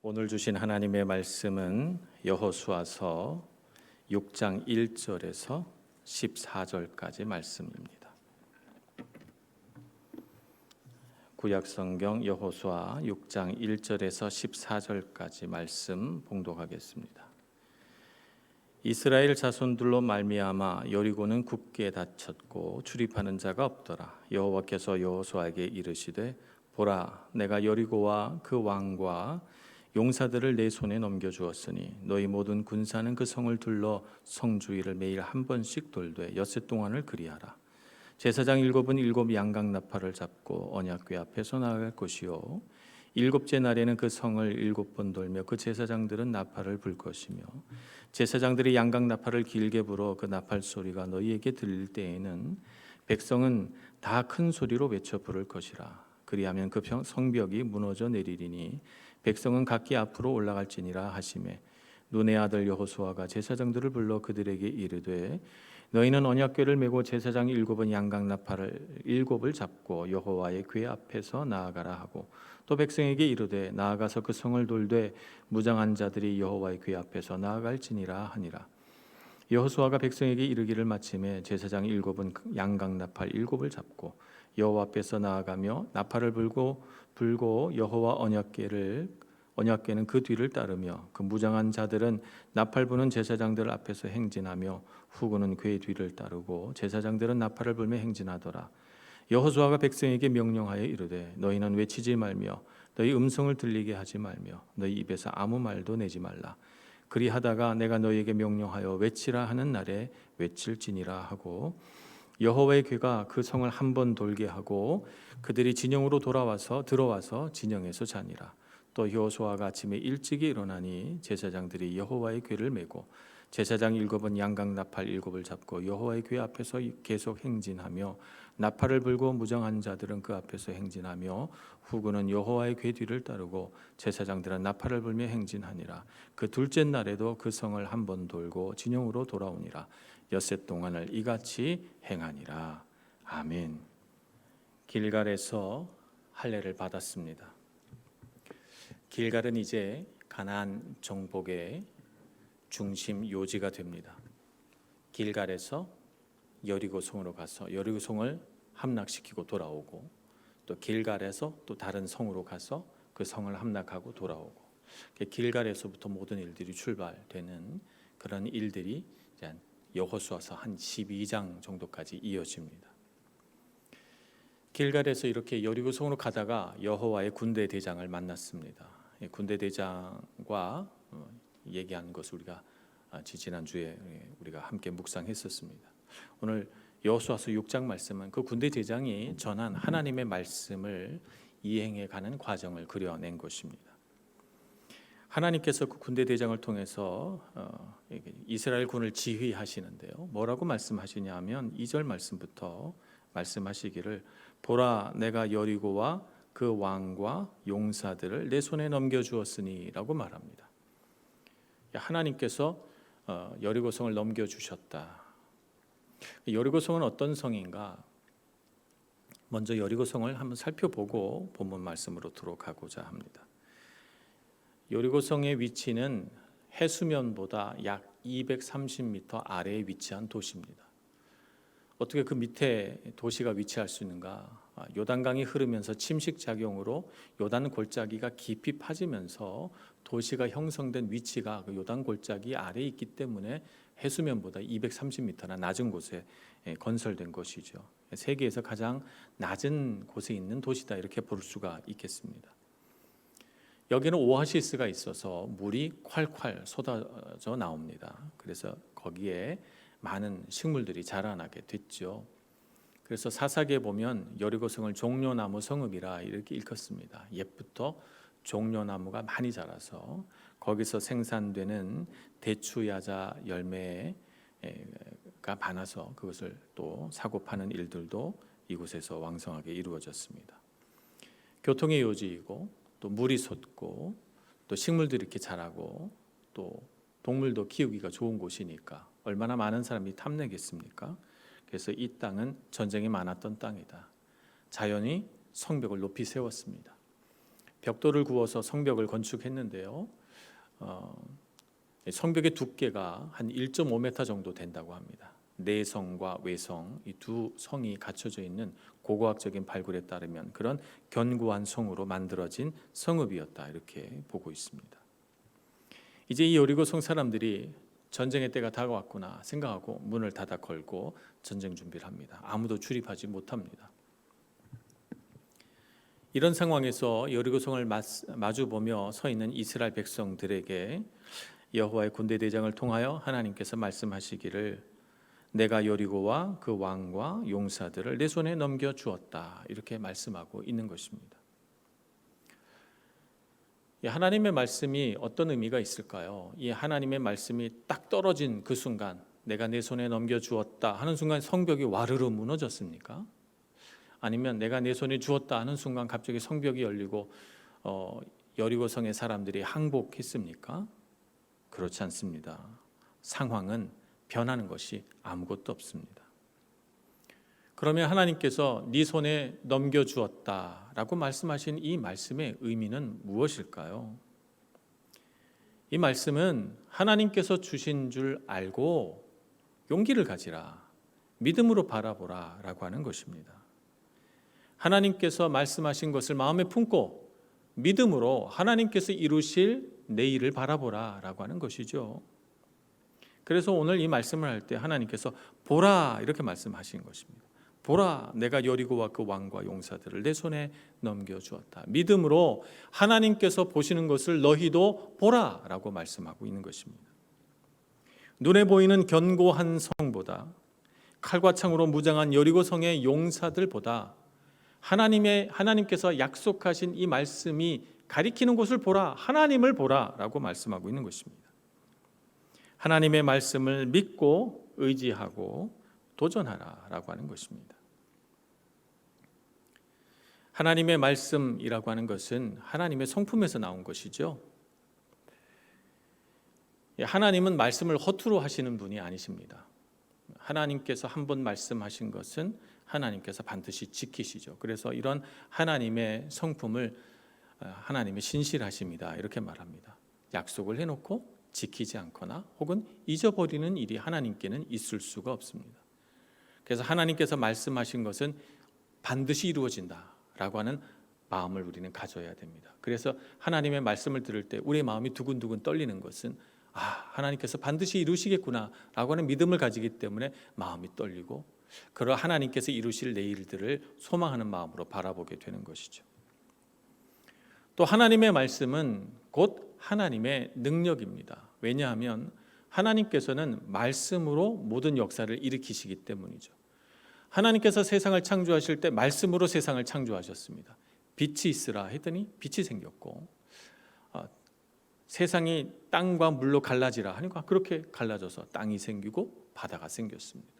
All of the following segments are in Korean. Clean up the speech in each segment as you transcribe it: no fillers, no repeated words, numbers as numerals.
오늘 주신 하나님의 말씀은 여호수아서 6장 1절에서 14절까지 말씀입니다. 구약성경 여호수아 6장 1절에서 14절까지 말씀 봉독하겠습니다. 이스라엘 자손들로 말미암아 여리고는 굳게 닫혔고 출입하는 자가 없더라. 여호와께서 여호수아에게 이르시되 보라, 내가 여리고와 그 왕과 용사들을 내 손에 넘겨주었으니 너희 모든 군사는 그 성을 둘러 성 주위를 매일 한 번씩 돌되 엿새 동안을 그리하라. 제사장 일곱은 일곱 양각 나팔을 잡고 언약궤 앞에서 나아갈 것이요 일곱째 날에는 그 성을 일곱 번 돌며 그 제사장들은 나팔을 불 것이며 제사장들이 양각 나팔을 길게 불어 그 나팔 소리가 너희에게 들릴 때에는 백성은 다 큰 소리로 외쳐 부를 것이라. 그리하면 그 성벽이 무너져 내리리니 백성은 각기 앞으로 올라갈지니라 하시매 눈의 아들 여호수아가 제사장들을 불러 그들에게 이르되 너희는 언약궤를 메고 제사장 일곱은 양각 나팔을 일곱을 잡고 여호와의 궤 앞에서 나아가라 하고 또 백성에게 이르되 나아가서 그 성을 돌되 무장한 자들이 여호와의 궤 앞에서 나아갈지니라 하니라. 여호수아가 백성에게 이르기를 마침에 제사장 일곱은 양각 나팔 일곱을 잡고 여호와 앞에서 나아가며 나팔을 불고 여호와 언약궤는 그 뒤를 따르며 그 무장한 자들은 나팔 부는 제사장들 앞에서 행진하며 후군은 궤 뒤를 따르고 제사장들은 나팔을 불며 행진하더라. 여호수아가 백성에게 명령하여 이르되 너희는 외치지 말며 너희 음성을 들리게 하지 말며 너희 입에서 아무 말도 내지 말라. 그리하다가 내가 너희에게 명령하여 외치라 하는 날에 외칠지니라 하고 여호와의 궤가 그 성을 한 번 돌게 하고 그들이 진영으로 들어와서 진영에서 자니라. 또 여호수아가 아침에 일찍이 일어나니 제사장들이 여호와의 궤를 메고 제사장 일곱은 양각 나팔 일곱을 잡고 여호와의 궤 앞에서 계속 행진하며 나팔을 불고 무장한 자들은 그 앞에서 행진하며 후군은 여호와의 궤 뒤를 따르고 제사장들은 나팔을 불며 행진하니라. 그 둘째 날에도 그 성을 한 번 돌고 진영으로 돌아오니라. 엿새 동안을 이같이 행하니라. 아멘. 길갈에서 할례를 받았습니다. 길갈은 이제 가나안 정복의 중심 요지가 됩니다. 길갈에서 여리고성으로 가서 여리고성을 함락시키고 돌아오고 또 길갈에서 또 다른 성으로 가서 그 성을 함락하고 돌아오고 길갈에서부터 모든 일들이 출발되는 그런 일들이 이제 여호수아서 한 12장 정도까지 이어집니다. 길갈에서 이렇게 여리고성으로 가다가 여호와의 군대 대장을 만났습니다. 군대 대장과 얘기한 것을 우리가 지난주에 우리가 함께 묵상했었습니다. 오늘 여호수아서 6장 말씀은 그 군대 대장이 전한 하나님의 말씀을 이행해 가는 과정을 그려낸 것입니다. 하나님께서 그 군대 대장을 통해서 이스라엘 군을 지휘하시는데요. 뭐라고 말씀하시냐 하면 2절 말씀부터 말씀하시기를 보라, 내가 여리고와 그 왕과 용사들을 내 손에 넘겨주었으니 라고 말합니다. 하나님께서 여리고성을 넘겨주셨다. 여리고성은 어떤 성인가? 먼저 여리고성을 한번 살펴보고 본문 말씀으로 들어가고자 합니다. 여리고성의 위치는 해수면보다 약 230m 아래에 위치한 도시입니다. 어떻게 그 밑에 도시가 위치할 수 있는가? 요단강이 흐르면서 침식작용으로 요단 골짜기가 깊이 파지면서 도시가 형성된 위치가 그 요단 골짜기 아래에 있기 때문에 해수면보다 230m나 낮은 곳에 건설된 것이죠. 세계에서 가장 낮은 곳에 있는 도시다 이렇게 볼 수가 있겠습니다. 여기는 오아시스가 있어서 물이 콸콸 쏟아져 나옵니다. 그래서 거기에 많은 식물들이 자라나게 됐죠. 그래서 사사기에 보면 여리고성을 종려나무 성읍이라 이렇게 일컫습니다. 옛부터 종려나무가 많이 자라서 거기서 생산되는 대추야자 열매가 많아서 그것을 또 사고 파는 일들도 이곳에서 왕성하게 이루어졌습니다. 교통의 요지이고 또 물이 솟고 또 식물들이 이렇게 자라고 또 동물도 키우기가 좋은 곳이니까 얼마나 많은 사람이 탐내겠습니까? 그래서 이 땅은 전쟁이 많았던 땅이다. 자연이 성벽을 높이 세웠습니다. 벽돌을 구워서 성벽을 건축했는데요. 성벽의 두께가 한 1.5m 정도 된다고 합니다. 내성과 외성, 이 두 성이 갖춰져 있는 고고학적인 발굴에 따르면 그런 견고한 성으로 만들어진 성읍이었다, 이렇게 보고 있습니다. 이제 이 여리고성 사람들이 전쟁의 때가 다가왔구나 생각하고 문을 닫아 걸고 전쟁 준비를 합니다. 아무도 출입하지 못합니다. 이런 상황에서 여리고성을 마주보며 서 있는 이스라엘 백성들에게 여호와의 군대 대장을 통하여 하나님께서 말씀하시기를 내가 여리고와 그 왕과 용사들을 내 손에 넘겨 주었다, 이렇게 말씀하고 있는 것입니다. 하나님의 말씀이 어떤 의미가 있을까요? 이 하나님의 말씀이 딱 떨어진 그 순간, 내가 내 손에 넘겨 주었다 하는 순간 성벽이 와르르 무너졌습니까? 아니면 내가 내 손에 주었다 하는 순간 갑자기 성벽이 열리고 여리고성의 사람들이 항복했습니까? 그렇지 않습니다. 상황은 변하는 것이 아무것도 없습니다. 그러면 하나님께서 네 손에 넘겨주었다라고 말씀하신 이 말씀의 의미는 무엇일까요? 이 말씀은 하나님께서 주신 줄 알고 용기를 가지라, 믿음으로 바라보라 라고 하는 것입니다. 하나님께서 말씀하신 것을 마음에 품고 믿음으로 하나님께서 이루실 내일을 바라보라 라고 하는 것이죠. 그래서 오늘 이 말씀을 할 때 하나님께서 보라, 이렇게 말씀하신 것입니다. 보라, 내가 여리고와 그 왕과 용사들을 내 손에 넘겨주었다. 믿음으로 하나님께서 보시는 것을 너희도 보라 라고 말씀하고 있는 것입니다. 눈에 보이는 견고한 성보다, 칼과 창으로 무장한 여리고성의 용사들보다 하나님께서 약속하신 이 말씀이 가리키는 곳을 보라, 하나님을 보라 라고 말씀하고 있는 것입니다. 하나님의 말씀을 믿고 의지하고 도전하라 라고 하는 것입니다. 하나님의 말씀이라고 하는 것은 하나님의 성품에서 나온 것이죠. 하나님은 말씀을 허투루 하시는 분이 아니십니다. 하나님께서 한 번 말씀하신 것은 하나님께서 반드시 지키시죠. 그래서 이런 하나님의 성품을 하나님의 신실하심이다, 이렇게 말합니다. 약속을 해놓고 지키지 않거나 혹은 잊어버리는 일이 하나님께는 있을 수가 없습니다. 그래서 하나님께서 말씀하신 것은 반드시 이루어진다라고 하는 마음을 우리는 가져야 됩니다. 그래서 하나님의 말씀을 들을 때 우리의 마음이 두근두근 떨리는 것은 하나님께서 반드시 이루시겠구나라고 하는 믿음을 가지기 때문에 마음이 떨리고, 그러 하나님께서 이루실 내일들을 소망하는 마음으로 바라보게 되는 것이죠. 또 하나님의 말씀은 곧 하나님의 능력입니다. 왜냐하면 하나님께서는 말씀으로 모든 역사를 일으키시기 때문이죠. 하나님께서 세상을 창조하실 때 말씀으로 세상을 창조하셨습니다. 빛이 있으라 했더니 빛이 생겼고, 세상이 땅과 물로 갈라지라 하니까 그렇게 갈라져서 땅이 생기고 바다가 생겼습니다.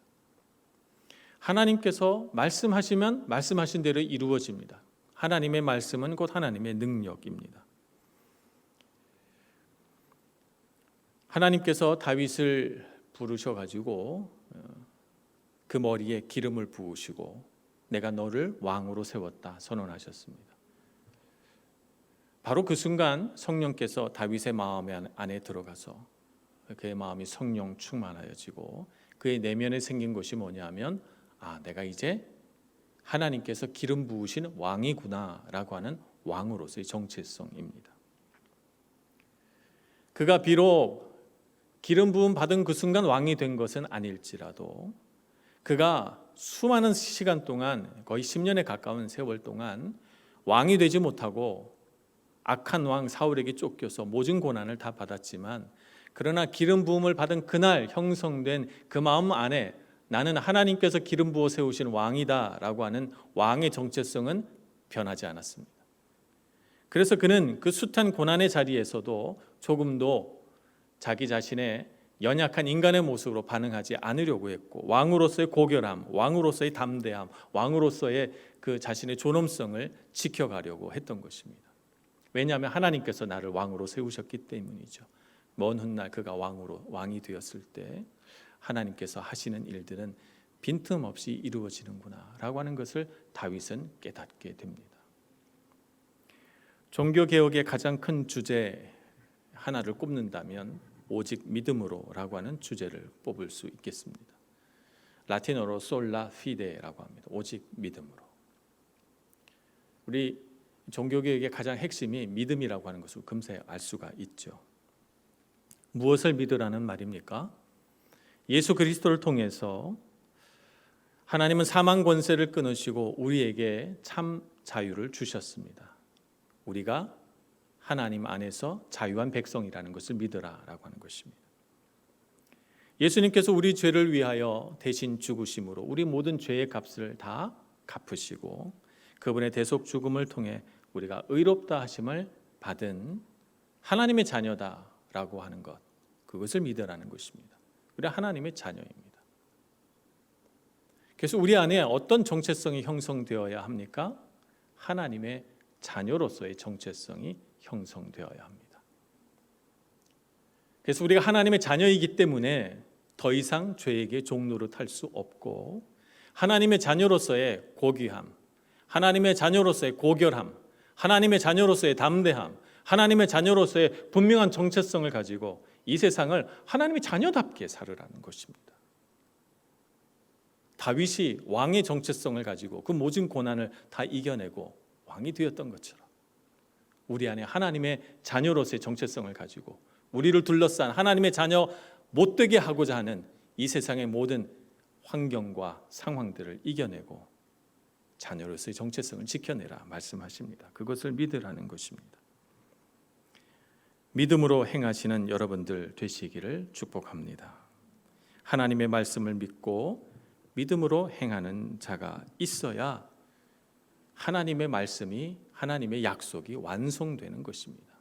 하나님께서 말씀하시면 말씀하신 대로 이루어집니다. 하나님의 말씀은 곧 하나님의 능력입니다. 하나님께서 다윗을 부르셔가지고 그 머리에 기름을 부으시고 내가 너를 왕으로 세웠다 선언하셨습니다. 바로 그 순간 성령께서 다윗의 마음 안에 들어가서 그의 마음이 성령 충만하여지고 그의 내면에 생긴 것이 뭐냐면 내가 이제 하나님께서 기름 부으신 왕이구나 라고 하는 왕으로서의 정체성입니다. 그가 비록 기름 부음 받은 그 순간 왕이 된 것은 아닐지라도 그가 수많은 시간 동안, 거의 10년에 가까운 세월 동안 왕이 되지 못하고 악한 왕 사울에게 쫓겨서 모든 고난을 다 받았지만, 그러나 기름 부음을 받은 그날 형성된 그 마음 안에 나는 하나님께서 기름 부어 세우신 왕이다 라고 하는 왕의 정체성은 변하지 않았습니다. 그래서 그는 그 숱한 고난의 자리에서도 조금도 자기 자신의 연약한 인간의 모습으로 반응하지 않으려고 했고, 왕으로서의 고결함, 왕으로서의 담대함, 왕으로서의 그 자신의 존엄성을 지켜가려고 했던 것입니다. 왜냐하면 하나님께서 나를 왕으로 세우셨기 때문이죠. 먼 훗날 그가 왕이 되었을 때 하나님께서 하시는 일들은 빈틈없이 이루어지는구나 라고 하는 것을 다윗은 깨닫게 됩니다. 종교개혁의 가장 큰 주제 하나를 꼽는다면 오직 믿음으로라고 하는 주제를 뽑을 수 있겠습니다. 라틴어로 솔라 피데라고 합니다. 오직 믿음으로. 우리 종교개혁의 가장 핵심이 믿음이라고 하는 것을 금세 알 수가 있죠. 무엇을 믿으라는 말입니까? 예수 그리스도를 통해서 하나님은 사망 권세를 끊으시고 우리에게 참 자유를 주셨습니다. 우리가 하나님 안에서 자유한 백성이라는 것을 믿으라라고 하는 것입니다. 예수님께서 우리 죄를 위하여 대신 죽으심으로 우리 모든 죄의 값을 다 갚으시고 그분의 대속 죽음을 통해 우리가 의롭다 하심을 받은 하나님의 자녀다라고 하는 것, 그것을 믿으라는 것입니다. 우리 하나님의 자녀입니다. 그래서 우리 안에 어떤 정체성이 형성되어야 합니까? 하나님의 자녀로서의 정체성이 형성되어야 합니다. 그래서 우리가 하나님의 자녀이기 때문에 더 이상 죄에게 종노릇할 수 없고 하나님의 자녀로서의 고귀함, 하나님의 자녀로서의 고결함, 하나님의 자녀로서의 담대함, 하나님의 자녀로서의 분명한 정체성을 가지고 이 세상을 하나님의 자녀답게 살으라는 것입니다. 다윗이 왕의 정체성을 가지고 그 모든 고난을 다 이겨내고 왕이 되었던 것처럼 우리 안에 하나님의 자녀로서의 정체성을 가지고 우리를 둘러싼 하나님의 자녀 못되게 하고자 하는 이 세상의 모든 환경과 상황들을 이겨내고 자녀로서의 정체성을 지켜내라 말씀하십니다. 그것을 믿으라는 것입니다. 믿음으로 행하시는 여러분들 되시기를 축복합니다. 하나님의 말씀을 믿고 믿음으로 행하는 자가 있어야 하나님의 말씀이, 하나님의 약속이 완성되는 것입니다.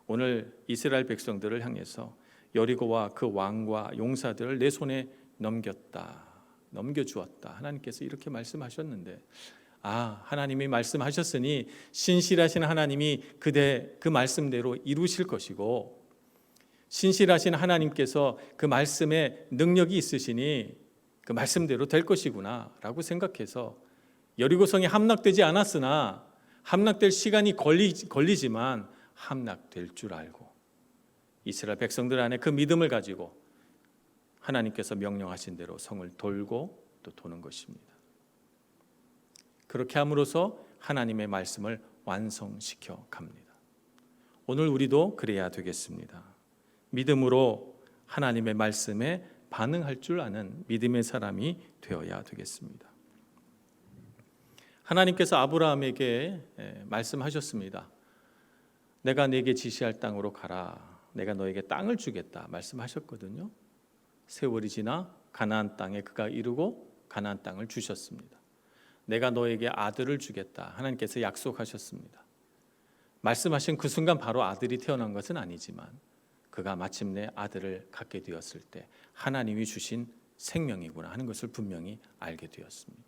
오늘 이스라엘 백성들을 향해서 여리고와 그 왕과 용사들을 내 손에 넘겨주었다. 하나님께서 이렇게 말씀하셨는데, 하나님이 말씀하셨으니 신실하신 하나님이 그 말씀대로 이루실 것이고, 신실하신 하나님께서 그 말씀에 능력이 있으시니 그 말씀대로 될 것이구나 라고 생각해서 여리고성이 함락되지 않았으나 함락될 시간이 걸리지만 함락될 줄 알고 이스라엘 백성들 안에 그 믿음을 가지고 하나님께서 명령하신 대로 성을 돌고 또 도는 것입니다. 그렇게 함으로써 하나님의 말씀을 완성시켜 갑니다. 오늘 우리도 그래야 되겠습니다. 믿음으로 하나님의 말씀에 반응할 줄 아는 믿음의 사람이 되어야 되겠습니다. 하나님께서 아브라함에게 말씀하셨습니다. 내가 네게 지시할 땅으로 가라. 내가 너에게 땅을 주겠다 말씀하셨거든요. 세월이 지나 가나안 땅에 그가 이르고 가나안 땅을 주셨습니다. 내가 너에게 아들을 주겠다 하나님께서 약속하셨습니다. 말씀하신 그 순간 바로 아들이 태어난 것은 아니지만 그가 마침내 아들을 갖게 되었을 때 하나님이 주신 생명이구나 하는 것을 분명히 알게 되었습니다.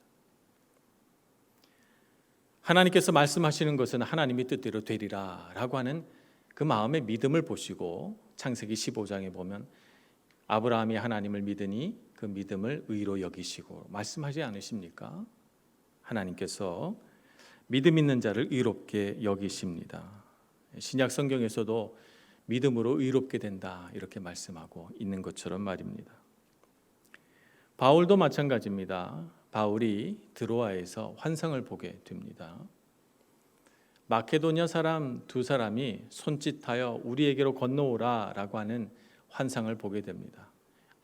하나님께서 말씀하시는 것은 하나님의 뜻대로 되리라 라고 하는 그 마음의 믿음을 보시고 창세기 15장에 보면 아브라함이 하나님을 믿으니 그 믿음을 의로 여기시고 말씀하지 않으십니까? 하나님께서 믿음 있는 자를 의롭게 여기십니다. 신약 성경에서도 믿음으로 의롭게 된다 이렇게 말씀하고 있는 것처럼 말입니다. 바울도 마찬가지입니다. 바울이 드로아에서 환상을 보게 됩니다. 마케도냐 사람 두 사람이 손짓하여 우리에게로 건너오라 라고 하는 환상을 보게 됩니다.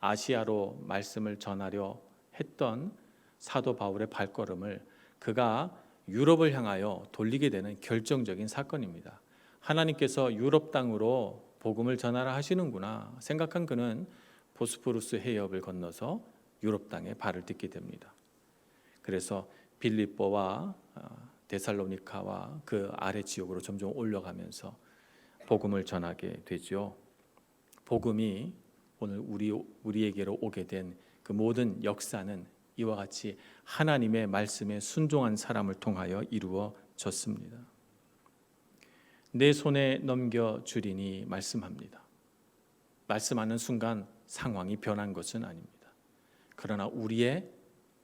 아시아로 말씀을 전하려 했던 사도 바울의 발걸음을 그가 유럽을 향하여 돌리게 되는 결정적인 사건입니다. 하나님께서 유럽 땅으로 복음을 전하라 하시는구나 생각한 그는 보스포루스 해협을 건너서 유럽 땅에 발을 딛게 됩니다. 그래서 빌립보와 데살로니카와 그 아래 지역으로 점점 올라가면서 복음을 전하게 되죠. 복음이 오늘 우리에게로 오게 된 그 모든 역사는 이와 같이 하나님의 말씀에 순종한 사람을 통하여 이루어졌습니다. 내 손에 넘겨주리니 말씀합니다. 말씀하는 순간 상황이 변한 것은 아닙니다. 그러나 우리의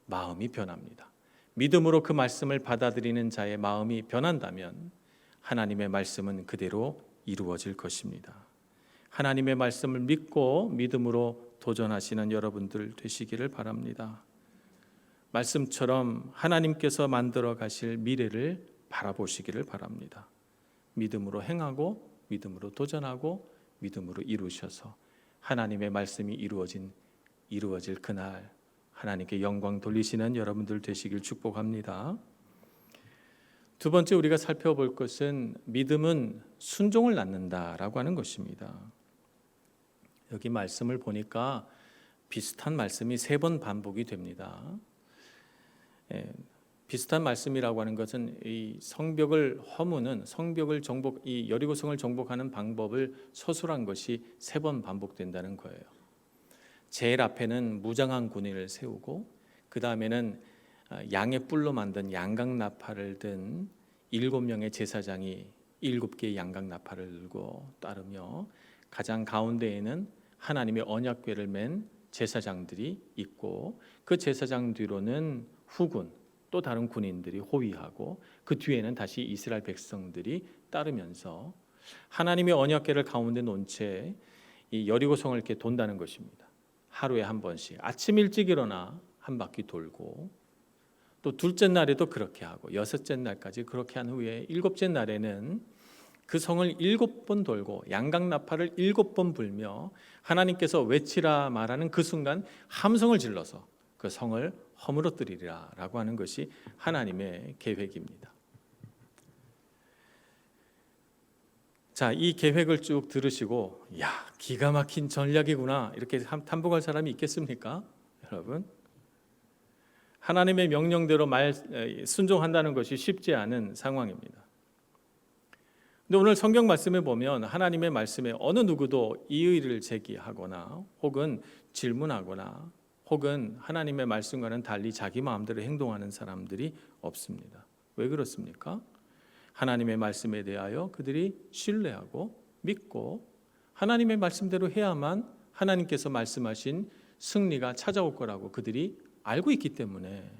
마음이 변합니다. 믿음으로 그 말씀을 받아들이는 자의 마음이 변한다면 하나님의 말씀은 그대로 이루어질 것입니다. 하나님의 말씀을 믿고 믿음으로 도전하시는 여러분들 되시기를 바랍니다. 말씀처럼 하나님께서 만들어 가실 미래를 바라보시기를 바랍니다. 믿음으로 행하고 믿음으로 도전하고 믿음으로 이루셔서 하나님의 말씀이 이루어질 그날 하나님께 영광 돌리시는 여러분들 되시길 축복합니다. 두 번째 우리가 살펴볼 것은 믿음은 순종을 낳는다라고 하는 것입니다. 여기 말씀을 보니까 비슷한 말씀이 3번 반복이 됩니다. 비슷한 말씀이라고 하는 것은 이 성벽을 허무는 이 여리고성을 정복하는 방법을 서술한 것이 3번 반복된다는 거예요. 제일 앞에는 무장한 군인을 세우고 그 다음에는 양의 뿔로 만든 양각나팔을 든 7명의 제사장이 7개의 양각나팔을 들고 따르며 가장 가운데에는 하나님의 언약궤를 맨 제사장들이 있고 그 제사장 뒤로는 후군 또 다른 군인들이 호위하고 그 뒤에는 다시 이스라엘 백성들이 따르면서 하나님의 언약궤를 가운데 놓은 채 이 여리고성을 이렇게 돈다는 것입니다. 하루에 한 번씩 아침 일찍 일어나 한 바퀴 돌고 또 둘째 날에도 그렇게 하고 여섯째 날까지 그렇게 한 후에 일곱째 날에는 그 성을 7번 돌고 양각나팔을 7번 불며 하나님께서 외치라 말하는 그 순간 함성을 질러서 그 성을 허물어뜨리리라 라고 하는 것이 하나님의 계획입니다. 자, 이 계획을 쭉 들으시고 야, 기가 막힌 전략이구나 이렇게 탐복할 사람이 있겠습니까? 여러분, 하나님의 명령대로 순종한다는 것이 쉽지 않은 상황입니다. 근데 오늘 성경 말씀에 보면 하나님의 말씀에 어느 누구도 이의를 제기하거나 혹은 질문하거나 혹은 하나님의 말씀과는 달리 자기 마음대로 행동하는 사람들이 없습니다. 왜 그렇습니까? 하나님의 말씀에 대하여 그들이 신뢰하고 믿고 하나님의 말씀대로 해야만 하나님께서 말씀하신 승리가 찾아올 거라고 그들이 알고 있기 때문에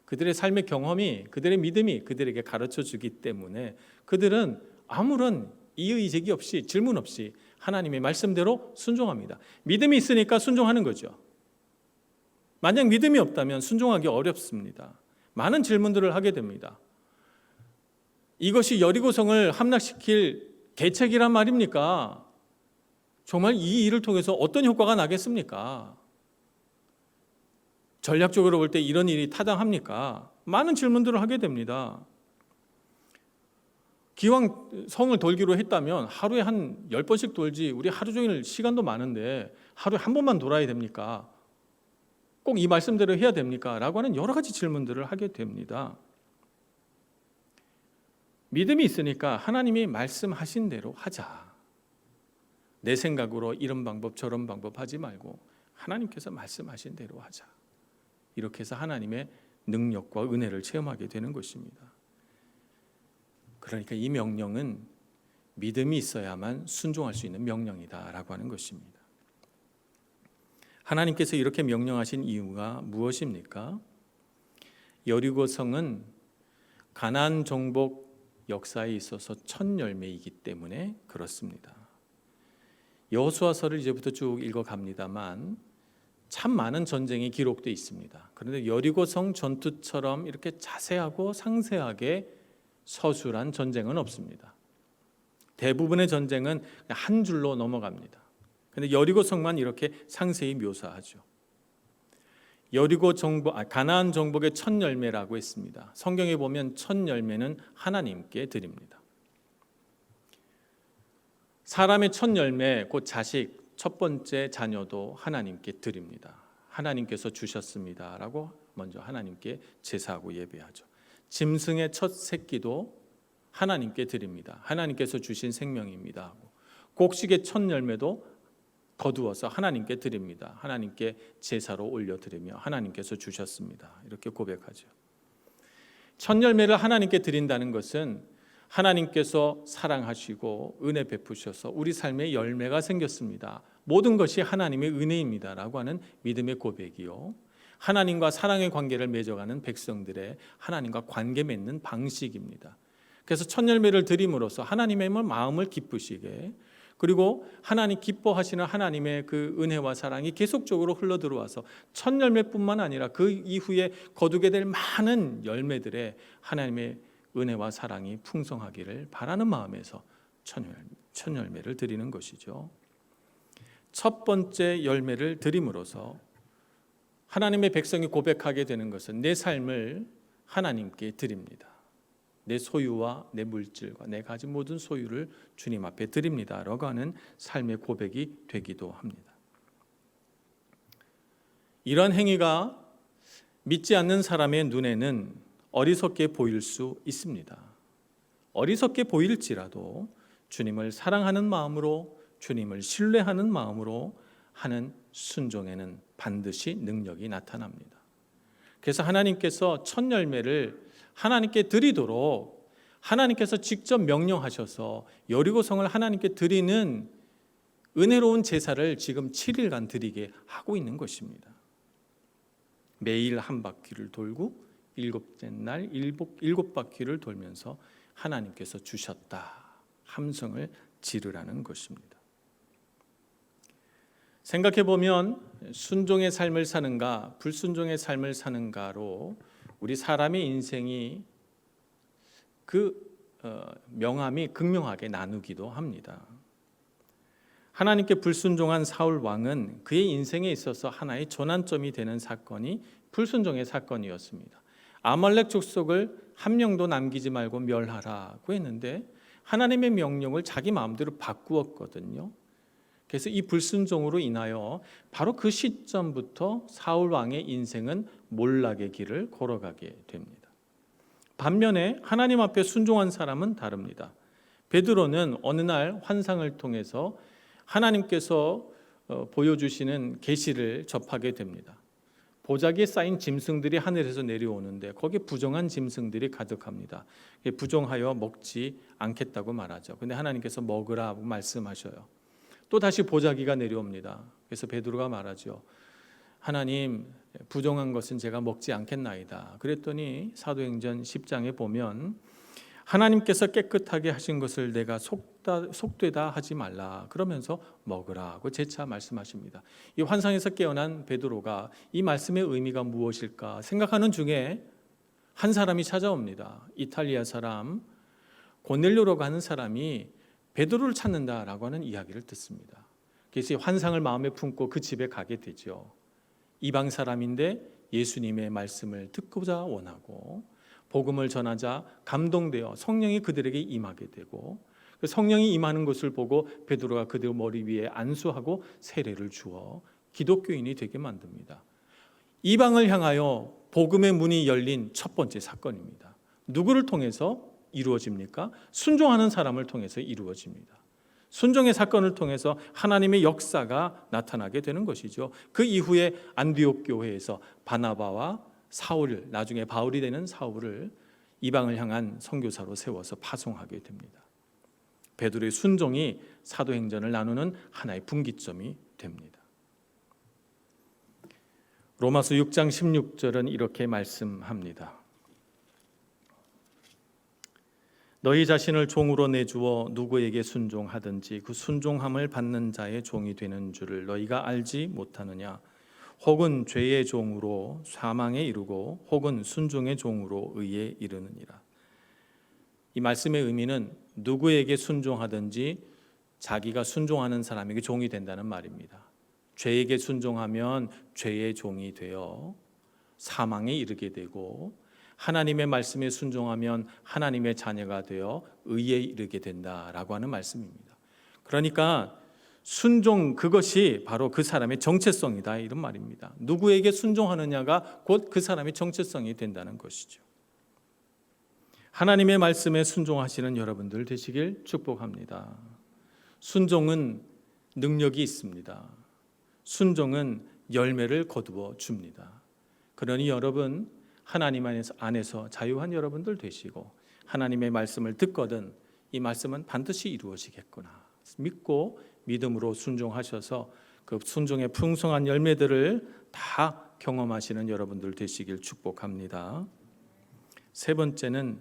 그들의 삶의 경험이 그들의 믿음이 그들에게 가르쳐 주기 때문에 그들은 아무런 이의 제기 없이 질문 없이 하나님의 말씀대로 순종합니다. 믿음이 있으니까 순종하는 거죠. 만약 믿음이 없다면 순종하기 어렵습니다. 많은 질문들을 하게 됩니다. 이것이 여리고성을 함락시킬 계책이란 말입니까? 정말 이 일을 통해서 어떤 효과가 나겠습니까? 전략적으로 볼 때 이런 일이 타당합니까? 많은 질문들을 하게 됩니다. 기왕 성을 돌기로 했다면 하루에 한 10번씩 돌지 우리 하루 종일 시간도 많은데 하루에 한 번만 돌아야 됩니까? 꼭 이 말씀대로 해야 됩니까? 라고 하는 여러 가지 질문들을 하게 됩니다. 믿음이 있으니까 하나님이 말씀하신 대로 하자. 내 생각으로 이런 방법 저런 방법 하지 말고 하나님께서 말씀하신 대로 하자. 이렇게 해서 하나님의 능력과 은혜를 체험하게 되는 것입니다. 그러니까 이 명령은 믿음이 있어야만 순종할 수 있는 명령이다라고 하는 것입니다. 하나님께서 이렇게 명령하신 이유가 무엇입니까? 여리고성은 가나안 정복 역사에 있어서 첫 열매이기 때문에 그렇습니다. 여호수아서를 이제부터 쭉 읽어갑니다만 참 많은 전쟁이 기록되어 있습니다. 그런데 여리고성 전투처럼 이렇게 자세하고 상세하게 서술한 전쟁은 없습니다. 대부분의 전쟁은 한 줄로 넘어갑니다. 그런데 여리고성만 이렇게 상세히 묘사하죠. 가나안 정복의 첫 열매라고 했습니다. 성경에 보면 첫 열매는 하나님께 드립니다. 사람의 첫 열매, 곧 자식, 첫 번째 자녀도 하나님께 드립니다. 하나님께서 주셨습니다라고 먼저 하나님께 제사하고 예배하죠. 짐승의 첫 새끼도 하나님께 드립니다. 하나님께서 주신 생명입니다 하고 곡식의 첫 열매도 거두어서 하나님께 드립니다. 하나님께 제사로 올려드리며 하나님께서 주셨습니다. 이렇게 고백하죠. 첫 열매를 하나님께 드린다는 것은 하나님께서 사랑하시고 은혜 베푸셔서 우리 삶에 열매가 생겼습니다. 모든 것이 하나님의 은혜입니다라고 하는 믿음의 고백이요. 하나님과 사랑의 관계를 맺어가는 백성들의 하나님과 관계 맺는 방식입니다. 그래서 첫 열매를 드림으로써 하나님의 마음을 기쁘시게, 그리고 하나님 기뻐하시는 하나님의 그 은혜와 사랑이 계속적으로 흘러 들어와서 첫 열매뿐만 아니라 그 이후에 거두게 될 많은 열매들의 하나님의 은혜와 사랑이 풍성하기를 바라는 마음에서 첫 열매를 드리는 것이죠. 첫 번째 열매를 드림으로써 하나님의 백성이 고백하게 되는 것은 내 삶을 하나님께 드립니다. 내 소유와 내 물질과 내 가진 모든 소유를 주님 앞에 드립니다 라고 하는 삶의 고백이 되기도 합니다. 이런 행위가 믿지 않는 사람의 눈에는 어리석게 보일 수 있습니다. 어리석게 보일지라도 주님을 사랑하는 마음으로, 주님을 신뢰하는 마음으로 하는 순종에는 반드시 능력이 나타납니다. 그래서 하나님께서 첫 열매를 하나님께 드리도록 하나님께서 직접 명령하셔서 여리고성을 하나님께 드리는 은혜로운 제사를 지금 7일간 드리게 하고 있는 것입니다. 매일 한 바퀴를 돌고 일곱째 날 일곱 바퀴를 돌면서 하나님께서 주셨다 함성을 지르라는 것입니다. 생각해 보면 순종의 삶을 사는가 불순종의 삶을 사는가로 우리 사람의 인생이 명암이 극명하게 나누기도 합니다. 하나님께 불순종한 사울 왕은 그의 인생에 있어서 하나의 전환점이 되는 사건이 불순종의 사건이었습니다. 아말렉 족속을 한 명도 남기지 말고 멸하라고 했는데 하나님의 명령을 자기 마음대로 바꾸었거든요. 그래서 이 불순종으로 인하여 바로 그 시점부터 사울 왕의 인생은 몰락의 길을 걸어가게 됩니다. 반면에 하나님 앞에 순종한 사람은 다릅니다. 베드로는 어느 날 환상을 통해서 하나님께서 보여주시는 계시를 접하게 됩니다. 보자기에 쌓인 짐승들이 하늘에서 내려오는데 거기에 부정한 짐승들이 가득합니다. 부정하여 먹지 않겠다고 말하죠. 근데 하나님께서 먹으라고 말씀하셔요. 또 다시 보자기가 내려옵니다. 그래서 베드로가 말하죠. 하나님, 부정한 것은 제가 먹지 않겠나이다. 그랬더니 사도행전 10장에 보면 하나님께서 깨끗하게 하신 것을 내가 속되다 하지 말라. 그러면서 먹으라고 재차 말씀하십니다. 이 환상에서 깨어난 베드로가 이 말씀의 의미가 무엇일까 생각하는 중에 한 사람이 찾아옵니다. 이탈리아 사람 고넬료라고 하는 사람이 베드로를 찾는다라고 하는 이야기를 듣습니다. 그래서 환상을 마음에 품고 그 집에 가게 되죠. 이방 사람인데 예수님의 말씀을 듣고자 원하고 복음을 전하자 감동되어 성령이 그들에게 임하게 되고 그 성령이 임하는 것을 보고 베드로가 그들 머리 위에 안수하고 세례를 주어 기독교인이 되게 만듭니다. 이방을 향하여 복음의 문이 열린 첫 번째 사건입니다. 누구를 통해서 이루어집니까? 순종하는 사람을 통해서 이루어집니다. 순종의 사건을 통해서 하나님의 역사가 나타나게 되는 것이죠. 그 이후에 안디옥 교회에서 바나바와 사울, 나중에 바울이 되는 사울을 이방을 향한 선교사로 세워서 파송하게 됩니다. 베드로의 순종이 사도행전을 나누는 하나의 분기점이 됩니다. 로마서 6장 16절은 이렇게 말씀합니다. 너희 자신을 종으로 내주어 누구에게 순종하든지 그 순종함을 받는 자의 종이 되는 줄을 너희가 알지 못하느냐? 혹은 죄의 종으로 사망에 이르고 혹은 순종의 종으로 의에 이르느니라. 이 말씀의 의미는 누구에게 순종하든지 자기가 순종하는 사람에게 종이 된다는 말입니다. 죄에게 순종하면 죄의 종이 되어 사망에 이르게 되고 하나님의 말씀에 순종하면 하나님의 자녀가 되어 의에 이르게 된다라고 하는 말씀입니다. 그러니까 순종, 그것이 바로 그 사람의 정체성이다 이런 말입니다. 누구에게 순종하느냐가 곧 그 사람의 정체성이 된다는 것이죠. 하나님의 말씀에 순종하시는 여러분들 되시길 축복합니다. 순종은 능력이 있습니다. 순종은 열매를 거두어 줍니다. 그러니 여러분 하나님 안에서 자유한 여러분들 되시고 하나님의 말씀을 듣거든 이 말씀은 반드시 이루어지겠구나 믿고 믿음으로 순종하셔서 그 순종의 풍성한 열매들을 다 경험하시는 여러분들 되시길 축복합니다. 세 번째는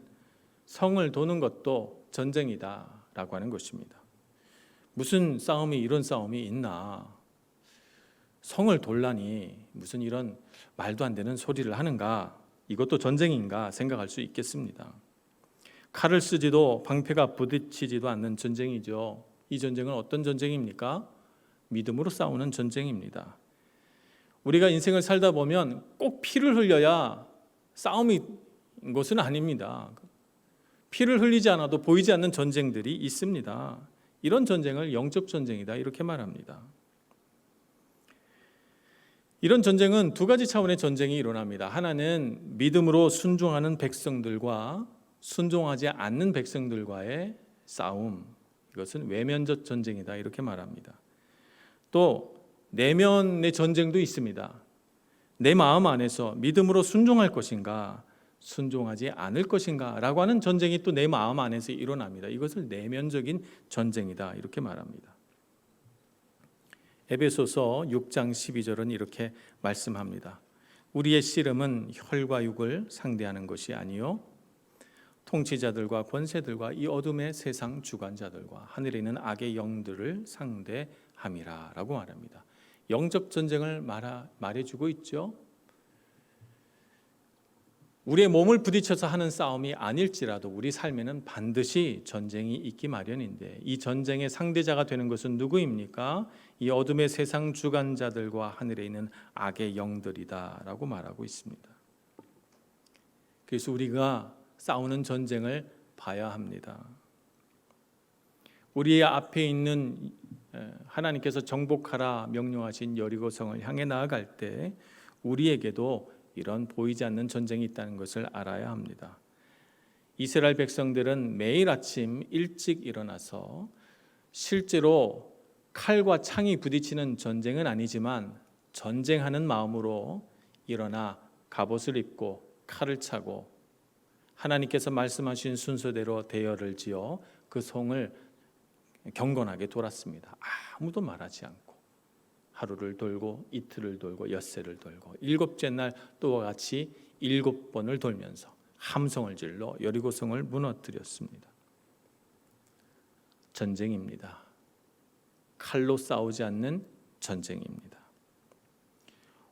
성을 도는 것도 전쟁이다라고 하는 것입니다. 무슨 싸움이 이런 싸움이 있나? 성을 돌라니 무슨 이런 말도 안 되는 소리를 하는가? 이것도 전쟁인가 생각할 수 있겠습니다. 칼을 쓰지도 방패가 부딪히지도 않는 전쟁이죠. 이 전쟁은 어떤 전쟁입니까? 믿음으로 싸우는 전쟁입니다. 우리가 인생을 살다 보면 꼭 피를 흘려야 싸움이 것은 아닙니다. 피를 흘리지 않아도 보이지 않는 전쟁들이 있습니다. 이런 전쟁을 영적 전쟁이다 이렇게 말합니다. 이런 전쟁은 두 가지 차원의 전쟁이 일어납니다. 하나는 믿음으로 순종하는 백성들과 순종하지 않는 백성들과의 싸움. 이것은 외면적 전쟁이다 이렇게 말합니다. 또 내면의 전쟁도 있습니다. 내 마음 안에서 믿음으로 순종할 것인가 순종하지 않을 것인가 라고 하는 전쟁이 또 내 마음 안에서 일어납니다. 이것을 내면적인 전쟁이다 이렇게 말합니다. 에베소서 6장 12절은 이렇게 말씀합니다. 우리의 씨름은 혈과 육을 상대하는 것이 아니요 통치자들과 권세들과 이 어둠의 세상 주관자들과 하늘에 있는 악의 영들을 상대함이라 라고 말합니다. 영적 전쟁을 말해주고 있죠. 우리의 몸을 부딪혀서 하는 싸움이 아닐지라도 우리 삶에는 반드시 전쟁이 있기 마련인데 이 전쟁의 상대자가 되는 것은 누구입니까? 이 어둠의 세상 주관자들과 하늘에 있는 악의 영들이다라고 말하고 있습니다. 그래서 우리가 싸우는 전쟁을 봐야 합니다. 우리 앞에 있는 하나님께서 정복하라 명령하신 여리고성을 향해 나아갈 때 우리에게도 이런 보이지 않는 전쟁이 있다는 것을 알아야 합니다. 이스라엘 백성들은 매일 아침 일찍 일어나서 실제로 칼과 창이 부딪히는 전쟁은 아니지만 전쟁하는 마음으로 일어나 갑옷을 입고 칼을 차고 하나님께서 말씀하신 순서대로 대열을 지어 그 성을 경건하게 돌았습니다. 아무도 말하지 않고 하루를 돌고 이틀을 돌고 엿새를 돌고 일곱째 날 또와 같이 7번을 돌면서 함성을 질러 여리고성을 무너뜨렸습니다. 전쟁입니다. 칼로 싸우지 않는 전쟁입니다.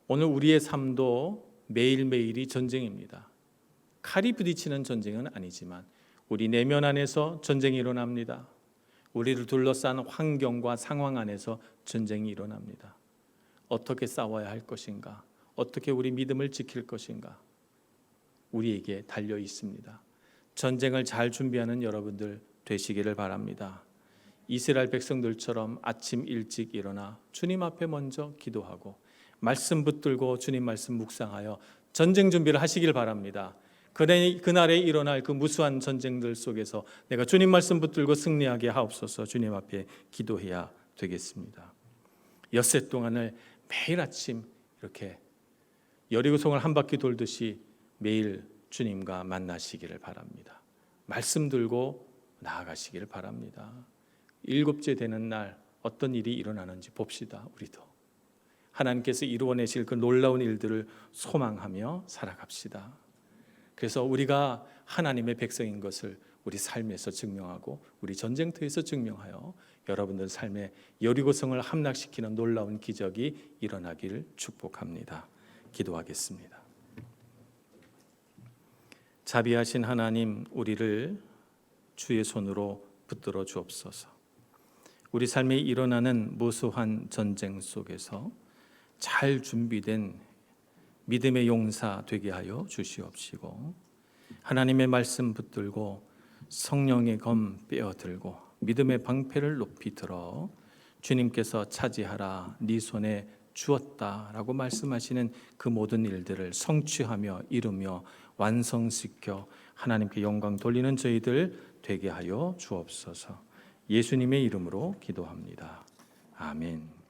오늘 우리의 삶도 매일매일이 전쟁입니다. 칼이 부딪히는 전쟁은 아니지만 우리 내면 안에서 전쟁이 일어납니다. 우리를 둘러싼 환경과 상황 안에서 전쟁이 일어납니다. 어떻게 싸워야 할 것인가? 어떻게 우리 믿음을 지킬 것인가? 우리에게 달려 있습니다. 전쟁을 잘 준비하는 여러분들 되시기를 바랍니다. 이스라엘 백성들처럼 아침 일찍 일어나 주님 앞에 먼저 기도하고 말씀 붙들고 주님 말씀 묵상하여 전쟁 준비를 하시길 바랍니다. 그날에 일어날 그 무수한 전쟁들 속에서 내가 주님 말씀 붙들고 승리하게 하옵소서. 주님 앞에 기도해야 되겠습니다. 엿새 동안을 매일 아침 이렇게 여리고성을 한 바퀴 돌듯이 매일 주님과 만나시기를 바랍니다. 말씀 들고 나아가시기를 바랍니다. 7째 되는 날 어떤 일이 일어나는지 봅시다. 우리도 하나님께서 이루어내실 그 놀라운 일들을 소망하며 살아갑시다. 그래서 우리가 하나님의 백성인 것을 우리 삶에서 증명하고 우리 전쟁터에서 증명하여 여러분들 삶에 여리고성을 함락시키는 놀라운 기적이 일어나기를 축복합니다. 기도하겠습니다. 자비하신 하나님, 우리를 주의 손으로 붙들어 주옵소서. 우리 삶에 일어나는 무수한 전쟁 속에서 잘 준비된 믿음의 용사 되게 하여 주시옵시고 하나님의 말씀 붙들고 성령의 검 빼어들고 믿음의 방패를 높이 들어 주님께서 차지하라 네 손에 주었다라고 말씀하시는 그 모든 일들을 성취하며 이루며 완성시켜 하나님께 영광 돌리는 저희들 되게 하여 주옵소서. 예수님의 이름으로 기도합니다. 아멘.